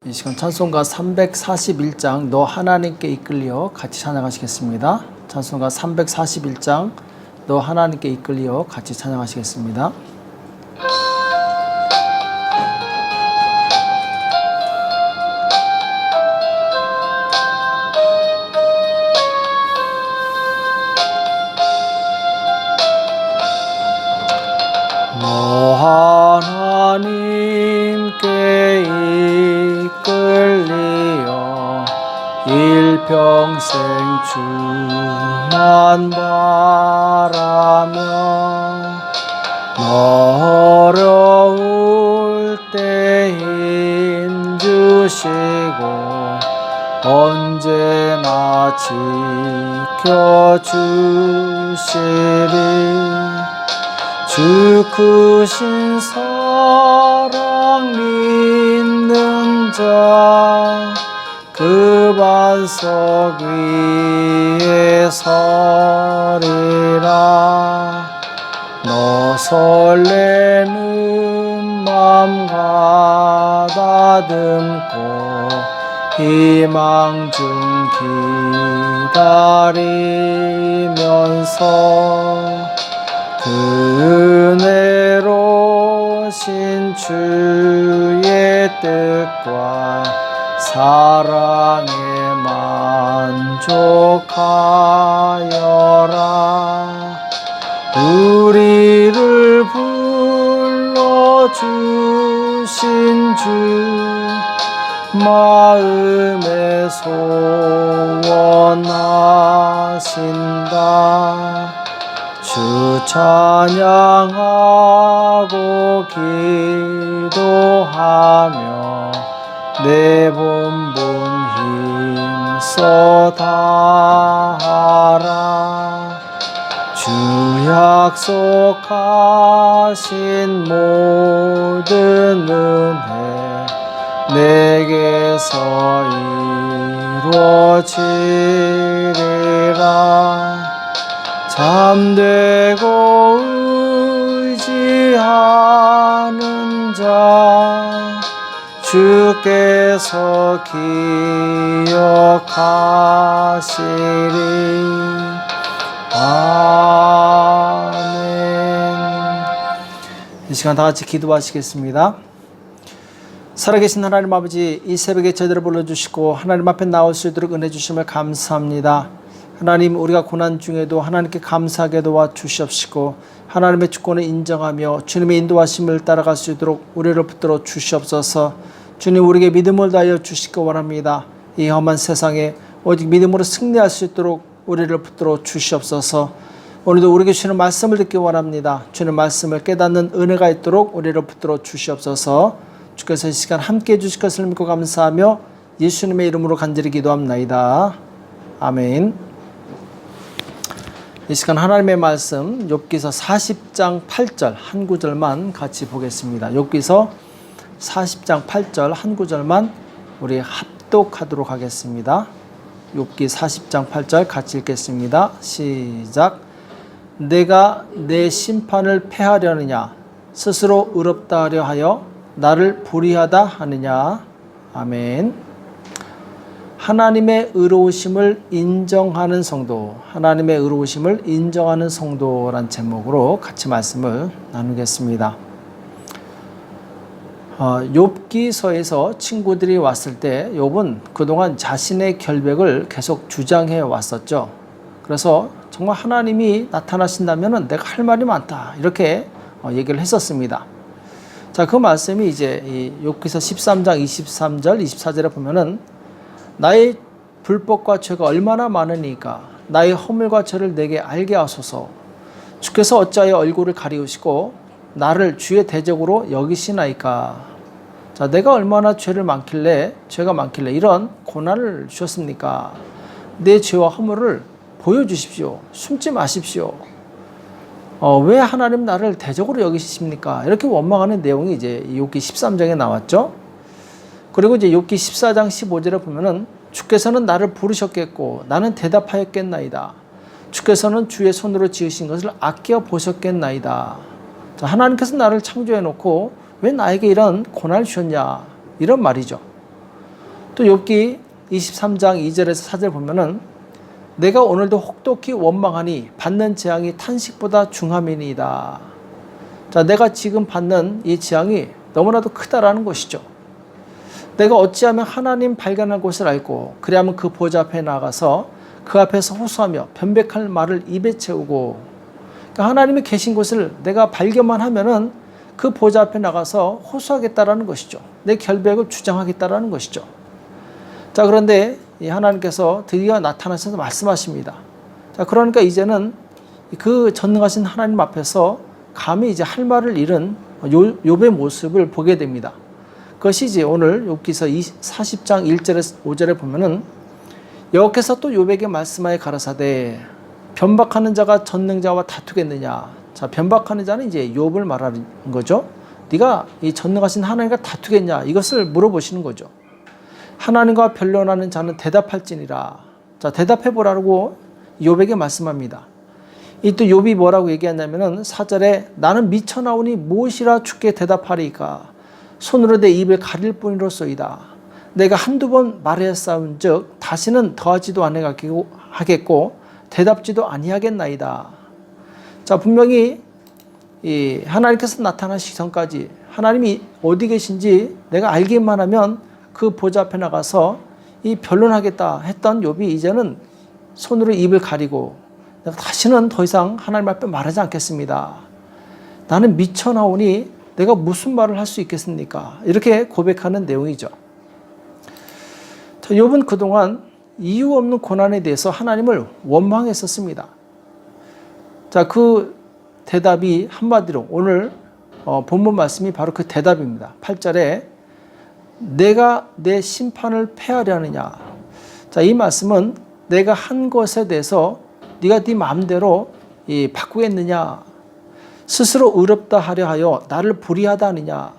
이 시간 찬송가 341장 너 하나님께 이끌려 같이 찬양하시겠습니다. 찬송가 341장 너 하나님께 이끌려 같이 찬양하시겠습니다. 너 하나님께 이끌리어 일평생 주만 바라며 어려울 때 힘주시고 언제나 지켜주시리 주 크신 사랑 믿는 자 그 반석 위에 서리라 너 설레는 맘 가다듬고 희망 중 기다리면서 그 은혜로신 주의 뜻과 사랑에 만족하여라 우리를 불러주신 주 마음에 소원하신다 주 찬양하고 기도하며 내 본분 힘써 다하라 주 약속하신 모든 은혜 내게서 이루어지리라 잠되고 의지하는 자 주께서 기억하시리 아멘. 이 시간 다 같이 기도하시겠습니다. 살아계신 하나님 아버지, 이 새벽에 저희들을 불러주시고 하나님 앞에 나올 수 있도록 은혜 주심을 감사합니다. 하나님, 우리가 고난 중에도 하나님께 감사하게 도와주시옵시고 하나님의 주권을 인정하며 주님의 인도하심을 따라갈 수 있도록 우리를 붙들어 주시옵소서. 주님, 우리에게 믿음을 다하여 주시기 원합니다. 이 험한 세상에 오직 믿음으로 승리할 수 있도록 우리를 붙들어 주시옵소서. 오늘도 우리에게 주시는 말씀을 듣기 원합니다. 주는 말씀을 깨닫는 은혜가 있도록 우리를 붙들어 주시옵소서. 주께서 이 시간 함께해 주실 것을 믿고 감사하며 예수님의 이름으로 간절히 기도합나이다. 아멘. 이 시간 하나님의 말씀 욥기서 40장 8절 한 구절만 같이 보겠습니다. 욥기서 40장 8절 한 구절만 우리 합독하도록 하겠습니다. 욥기 40장 8절 같이 읽겠습니다. 시작. 내가 내 심판을 패하려느냐 스스로 의롭다 하려 하여 나를 불의하다 하느냐. 아멘. 하나님의 의로우심을 인정하는 성도, 하나님의 의로우심을 인정하는 성도란 제목으로 같이 말씀을 나누겠습니다. 욥기서에서 친구들이 왔을 때 욥은 그동안 자신의 결백을 계속 주장해 왔었죠. 그래서 정말 하나님이 나타나신다면 내가 할 말이 많다 이렇게 얘기를 했었습니다. 자, 그 말씀이 이제 이 욥기서 13장 23절 24절에 보면은 나의 불법과 죄가 얼마나 많으니까 나의 허물과 죄를 내게 알게 하소서. 주께서 어찌하여 얼굴을 가리우시고 나를 주의 대적으로 여기시나이까. 자, 내가 얼마나 죄가 많길래 이런 고난을 주셨습니까? 내 죄와 허물을 보여주십시오. 숨지 마십시오. 왜 하나님 나를 대적으로 여기십니까? 이렇게 원망하는 내용이 이제 욥기 13장에 나왔죠. 그리고 이제 욥기 14장 15절에 보면은 주께서는 나를 부르셨겠고 나는 대답하였겠나이다. 주께서는 주의 손으로 지으신 것을 아껴 보셨겠나이다. 자, 하나님께서 나를 창조해 놓고 왜 나에게 이런 고난을 주셨냐 이런 말이죠. 또 욥기 23장 2절에서 4절 보면은 내가 오늘도 혹독히 원망하니 받는 재앙이 탄식보다 중함이니이다. 자, 내가 지금 받는 이 재앙이 너무나도 크다라는 것이죠. 내가 어찌하면 하나님 발견할 곳을 알고 그리하면 그 보좌 앞에 나가서 그 앞에서 호소하며 변백할 말을 입에 채우고, 그러니까 하나님이 계신 곳을 내가 발견만 하면은 그 보좌 앞에 나가서 호소하겠다라는 것이죠. 내 결백을 주장하겠다라는 것이죠. 자, 그런데 이 하나님께서 드디어 나타나셔서 말씀하십니다. 자, 그러니까 이제는 그 전능하신 하나님 앞에서 감히 이제 할 말을 잃은 욥의 모습을 보게 됩니다. 그것이 이제 오늘 욥기서 40장 1절에서 5절에 보면은 여호와께서 또 욥에게 말씀하여 가라사대 변박하는 자가 전능자와 다투겠느냐. 자, 변박하는 자는 이제 욥을 말하는 거죠. 네가 이 전능하신 하나님과 다투겠냐, 이것을 물어보시는 거죠. 하나님과 변론하는 자는 대답할지니라. 자, 대답해 보라고 욥에게 말씀합니다. 이 또 욥이 뭐라고 얘기하냐면은 4절에 나는 미쳐 나오니 무엇이라 주께 대답하리까. 손으로 내 입을 가릴 뿐이로소이다. 내가 한두 번 말하였사온즉 다시는 더하지도 아니하겠고 대답지도 아니하겠나이다. 자, 분명히 이 하나님께서 나타나시기 전까지 하나님이 어디 계신지 내가 알기만 하면 그 보좌 앞에 나가서 이 변론하겠다 했던 욥이 이제는 손으로 입을 가리고 내가 다시는 더 이상 하나님 앞에 말하지 않겠습니다. 나는 미쳐 나오니 내가 무슨 말을 할 수 있겠습니까? 이렇게 고백하는 내용이죠. 욥은 그동안 이유 없는 고난에 대해서 하나님을 원망했었습니다. 자, 그 대답이 한마디로 오늘 본문 말씀이 바로 그 대답입니다. 8절에 내가 내 심판을 패하려 하느냐. 자, 이 말씀은 내가 한 것에 대해서 네가 네 마음대로 바꾸겠느냐, 스스로 의롭다 하려 하여 나를 불의하다 하느냐.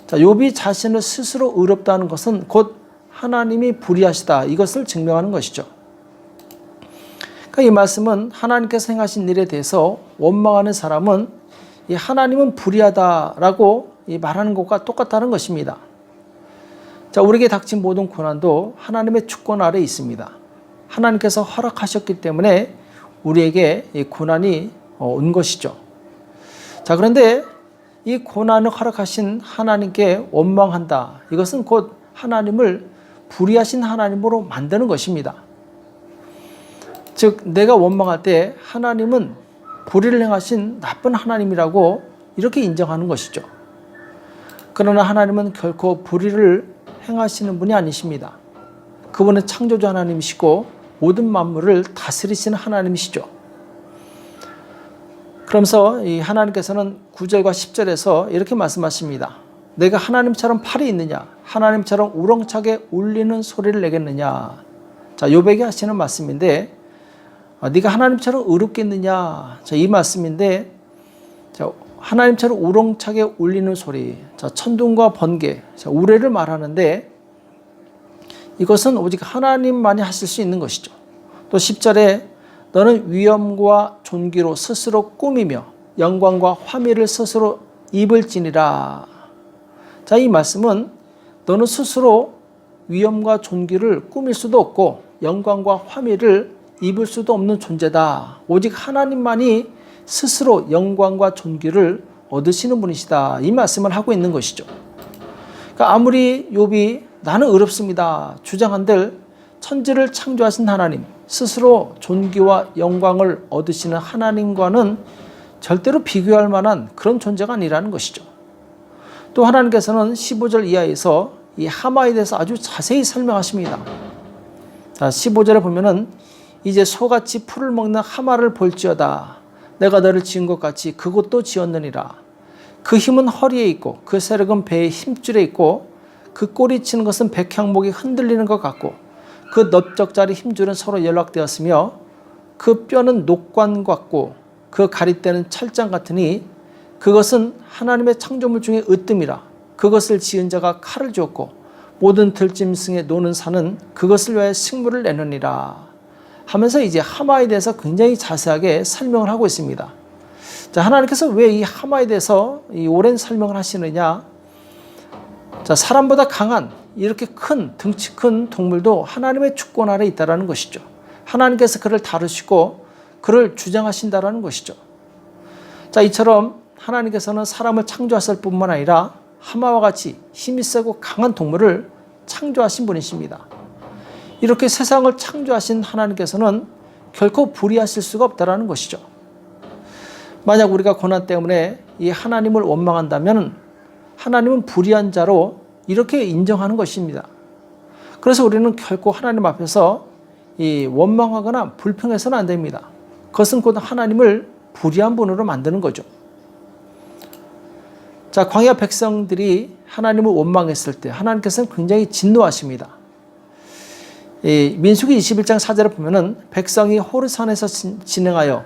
자, 욥이 자신을 스스로 의롭다 하는 것은 곧 하나님이 불의하시다, 이것을 증명하는 것이죠. 그러니까 이 말씀은 하나님께서 행하신 일에 대해서 원망하는 사람은 이 하나님은 불의하다라고 말하는 것과 똑같다는 것입니다. 자, 우리에게 닥친 모든 고난도 하나님의 주권 아래에 있습니다. 하나님께서 허락하셨기 때문에 우리에게 이 고난이 온 것이죠. 자, 그런데 이 고난을 허락하신 하나님께 원망한다, 이것은 곧 하나님을 불의하신 하나님으로 만드는 것입니다. 즉, 내가 원망할 때 하나님은 불의를 행하신 나쁜 하나님이라고 이렇게 인정하는 것이죠. 그러나 하나님은 결코 불의를 행하시는 분이 아니십니다. 그분은 창조주 하나님이시고 모든 만물을 다스리시는 하나님이시죠. 그러면서 이 하나님께서는 9절과 10절에서 이렇게 말씀하십니다. 내가 하나님처럼 팔이 있느냐, 하나님처럼 우렁차게 울리는 소리를 내겠느냐. 자, 욥에게 하시는 말씀인데 네가 하나님처럼 의롭겠느냐. 자, 이 말씀인데, 자, 하나님처럼 우렁차게 울리는 소리, 자, 천둥과 번개, 자, 우레를 말하는데 이것은 오직 하나님만이 하실 수 있는 것이죠. 또 10절에 너는 위엄과 존귀로 스스로 꾸미며 영광과 화미를 스스로 입을지니라. 자, 이 말씀은 너는 스스로 위엄과 존귀를 꾸밀 수도 없고 영광과 화미를 입을 수도 없는 존재다. 오직 하나님만이 스스로 영광과 존귀를 얻으시는 분이시다. 이 말씀을 하고 있는 것이죠. 그러니까 아무리 욥이 나는 의롭습니다 주장한들 천지를 창조하신 하나님, 스스로 존귀와 영광을 얻으시는 하나님과는 절대로 비교할 만한 그런 존재가 아니라는 것이죠. 또 하나님께서는 15절 이하에서 이 하마에 대해서 아주 자세히 설명하십니다. 자, 15절에 보면은 이제 소같이 풀을 먹는 하마를 볼지어다. 내가 너를 지은 것 같이 그것도 지었느니라. 그 힘은 허리에 있고 그 세력은 배의 힘줄에 있고 그 꼬리 치는 것은 백향목이 흔들리는 것 같고 그 넓적자리 힘줄은 서로 연락되었으며 그 뼈는 녹관 같고 그 가리대는 철장 같으니 그것은 하나님의 창조물 중에 으뜸이라. 그것을 지은 자가 칼을 주었고 모든 들짐승에 노는 산은 그것을 위하여 식물을 내느니라 하면서 이제 하마에 대해서 굉장히 자세하게 설명을 하고 있습니다. 자, 하나님께서 왜 이 하마에 대해서 이 오랜 설명을 하시느냐? 자, 사람보다 강한 이렇게 큰 등치 큰 동물도 하나님의 주권 아래 있다라는 것이죠. 하나님께서 그를 다루시고 그를 주장하신다라는 것이죠. 자, 이처럼 하나님께서는 사람을 창조하실 뿐만 아니라 하마와 같이 힘이 세고 강한 동물을 창조하신 분이십니다. 이렇게 세상을 창조하신 하나님께서는 결코 불의하실 수가 없다라는 것이죠. 만약 우리가 고난 때문에 이 하나님을 원망한다면 하나님은 불의한 자로 이렇게 인정하는 것입니다. 그래서 우리는 결코 하나님 앞에서 이 원망하거나 불평해서는 안 됩니다. 그것은 곧 하나님을 불의한 분으로 만드는 거죠. 자, 광야 백성들이 하나님을 원망했을 때 하나님께서는 굉장히 진노하십니다. 민수기 21장 4절을 보면은 백성이 호르산에서 진행하여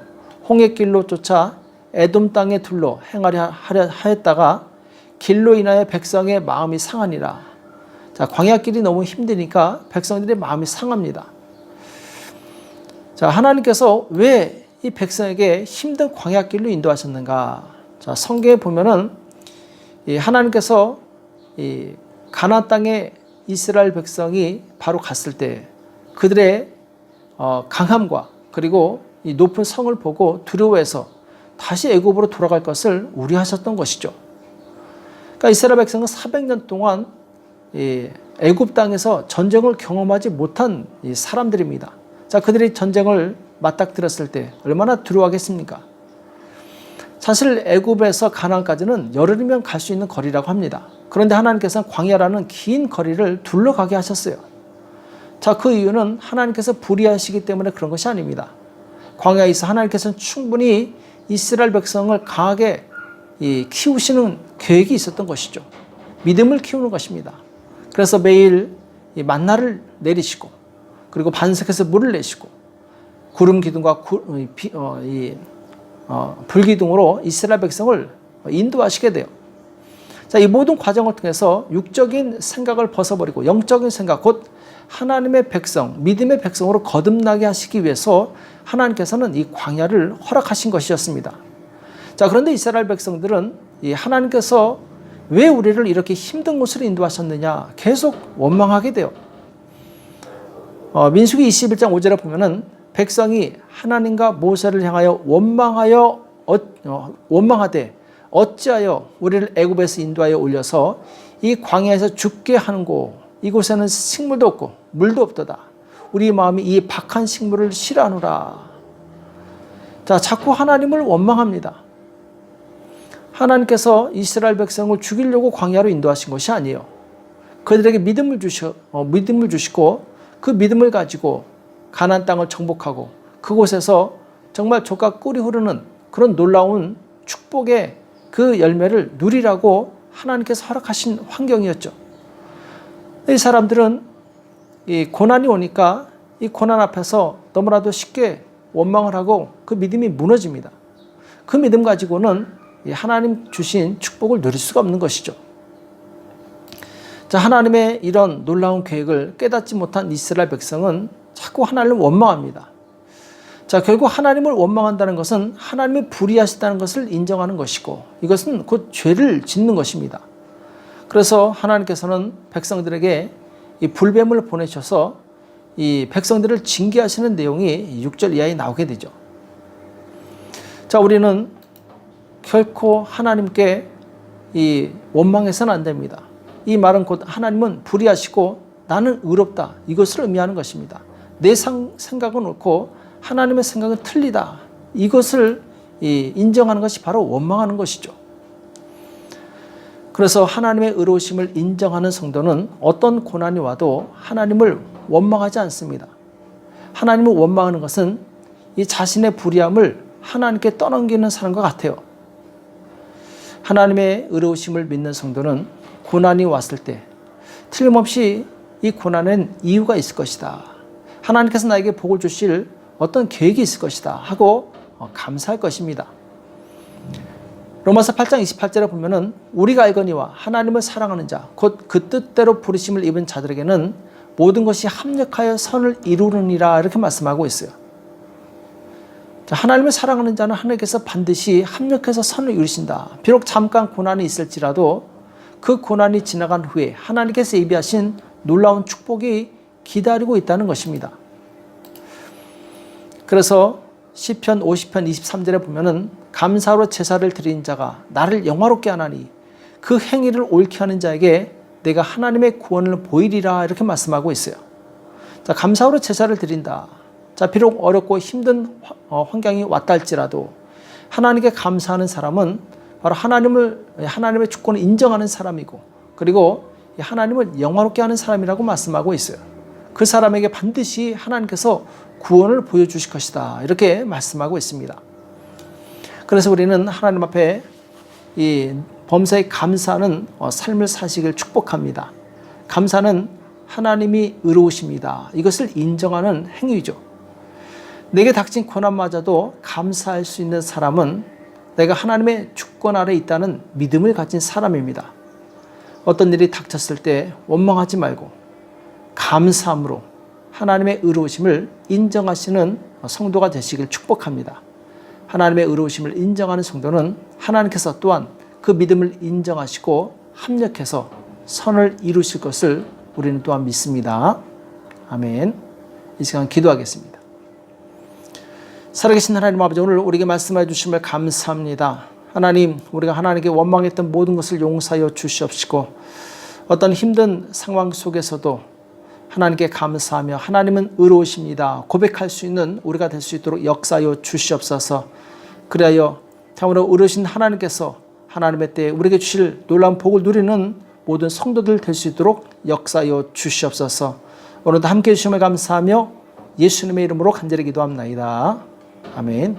홍해길로 쫓아 에돔 땅에 둘러 행하려 하였다가 길로 인하여 백성의 마음이 상하니라. 자, 광야길이 너무 힘드니까 백성들의 마음이 상합니다. 자, 하나님께서 왜 이 백성에게 힘든 광야길로 인도하셨는가? 자, 성경에 보면은 하나님께서 이 가나안 땅에 이스라엘 백성이 바로 갔을 때 그들의 강함과 그리고 이 높은 성을 보고 두려워해서 다시 애굽으로 돌아갈 것을 우려하셨던 것이죠. 그러니까 이스라엘 백성은 400년 동안 애굽 땅에서 전쟁을 경험하지 못한 사람들입니다. 자, 그들이 전쟁을 맞닥뜨렸을 때 얼마나 두려워하겠습니까? 사실 애굽에서 가나안까지는 열흘이면 갈 수 있는 거리라고 합니다. 그런데 하나님께서는 광야라는 긴 거리를 둘러가게 하셨어요. 자, 그 이유는 하나님께서 불의하시기 때문에 그런 것이 아닙니다. 광야에서 하나님께서는 충분히 이스라엘 백성을 강하게 키우시는 계획이 있었던 것이죠. 믿음을 키우는 것입니다. 그래서 매일 만나를 내리시고 그리고 반석에서 물을 내시고 구름 기둥과 불기둥으로 이스라엘 백성을 인도하시게 돼요. 자, 이 모든 과정을 통해서 육적인 생각을 벗어버리고 영적인 생각, 곧 하나님의 백성, 믿음의 백성으로 거듭나게 하시기 위해서 하나님께서는 이 광야를 허락하신 것이었습니다. 자, 그런데 이스라엘 백성들은 이 하나님께서 왜 우리를 이렇게 힘든 곳으로 인도하셨느냐 계속 원망하게 돼요. 민수기 21장 5절에 보면은 백성이 하나님과 모세를 향하여 원망하되 어찌하여 우리를 애굽에서 인도하여 올려서 이 광야에서 죽게 하는 곳 이곳에는 식물도 없고 물도 없도다. 우리 마음이 이 박한 식물을 싫어하노라. 자, 자꾸 하나님을 원망합니다. 하나님께서 이스라엘 백성을 죽이려고 광야로 인도하신 것이 아니에요. 그들에게 믿음을 주시고 그 믿음을 가지고 가나안 땅을 정복하고 그곳에서 정말 젖과 꿀이 흐르는 그런 놀라운 축복의 그 열매를 누리라고 하나님께서 허락하신 환경이었죠. 이 사람들은 이 고난이 오니까 이 고난 앞에서 너무나도 쉽게 원망을 하고 그 믿음이 무너집니다. 그 믿음 가지고는 하나님 주신 축복을 누릴 수가 없는 것이죠. 자, 하나님의 이런 놀라운 계획을 깨닫지 못한 이스라엘 백성은 자꾸 하나님을 원망합니다. 자, 결국 하나님을 원망한다는 것은 하나님이 불의하시다는 것을 인정하는 것이고 이것은 곧 죄를 짓는 것입니다. 그래서 하나님께서는 백성들에게 이 불뱀을 보내셔서 이 백성들을 징계하시는 내용이 6절 이하에 나오게 되죠. 자, 우리는 결코 하나님께 이 원망해서는 안 됩니다. 이 말은 곧 하나님은 불의하시고 나는 의롭다 이것을 의미하는 것입니다. 내 생각은 옳고 하나님의 생각은 틀리다. 이것을 인정하는 것이 바로 원망하는 것이죠. 그래서 하나님의 의로우심을 인정하는 성도는 어떤 고난이 와도 하나님을 원망하지 않습니다. 하나님을 원망하는 것은 이 자신의 불의함을 하나님께 떠넘기는 사람과 같아요. 하나님의 의로우심을 믿는 성도는 고난이 왔을 때 틀림없이 이 고난엔 이유가 있을 것이다. 하나님께서 나에게 복을 주실 어떤 계획이 있을 것이다 하고 감사할 것입니다. 로마서 8장 28절에 보면은 우리가 알거니와 하나님을 사랑하는 자, 곧 그 뜻대로 부르심을 입은 자들에게는 모든 것이 합력하여 선을 이루느니라 이렇게 말씀하고 있어요. 자, 하나님을 사랑하는 자는 하나님께서 반드시 합력해서 선을 이루신다. 비록 잠깐 고난이 있을지라도 그 고난이 지나간 후에 하나님께서 예비하신 놀라운 축복이 기다리고 있다는 것입니다. 그래서 시편 50편 23절에 보면은 감사로 제사를 드린 자가 나를 영화롭게 하나니 그 행위를 옳게 하는 자에게 내가 하나님의 구원을 보이리라 이렇게 말씀하고 있어요. 자, 감사로 제사를 드린다. 자, 비록 어렵고 힘든 환경이 왔다 할지라도 하나님께 감사하는 사람은 바로 하나님의 주권을 인정하는 사람이고, 그리고 하나님을 영화롭게 하는 사람이라고 말씀하고 있어요. 그 사람에게 반드시 하나님께서 구원을 보여주실 것이다 이렇게 말씀하고 있습니다. 그래서 우리는 하나님 앞에 이 범사에 감사하는 삶을 사시길 축복합니다. 감사는 하나님이 의로우십니다. 이것을 인정하는 행위죠. 내게 닥친 고난마저도 감사할 수 있는 사람은 내가 하나님의 주권 아래 있다는 믿음을 가진 사람입니다. 어떤 일이 닥쳤을 때 원망하지 말고 감사함으로 하나님의 의로우심을 인정하시는 성도가 되시길 축복합니다. 하나님의 의로우심을 인정하는 성도는 하나님께서 또한 그 믿음을 인정하시고 합력해서 선을 이루실 것을 우리는 또한 믿습니다. 아멘. 이 시간 기도하겠습니다. 살아계신 하나님 아버지, 오늘 우리에게 말씀해 주심을 감사합니다. 하나님, 우리가 하나님께 원망했던 모든 것을 용서하여 주시옵시고 어떤 힘든 상황 속에서도 하나님께 감사하며 하나님은 의로우십니다 고백할 수 있는 우리가 될 수 있도록 역사하여 주시옵소서. 그리하여 참으로 의로우신 하나님께서 하나님의 때에 우리에게 주실 놀라운 복을 누리는 모든 성도들 될 수 있도록 역사하여 주시옵소서. 오늘도 함께해 주심을 감사하며 예수님의 이름으로 간절히 기도합나이다. 아멘.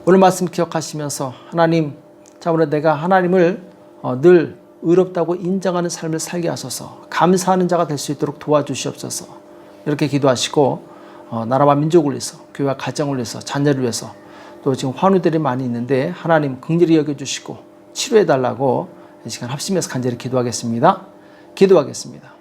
오늘 말씀 기억하시면서 하나님, 참으로 내가 하나님을 늘 의롭다고 인정하는 삶을 살게 하소서. 감사하는 자가 될 수 있도록 도와주시옵소서. 이렇게 기도하시고 나라와 민족을 위해서, 교회와 가정을 위해서, 자녀를 위해서, 또 지금 환우들이 많이 있는데 하나님 긍휼히 여겨주시고 치료해달라고 이 시간 합심해서 간절히 기도하겠습니다. 기도하겠습니다.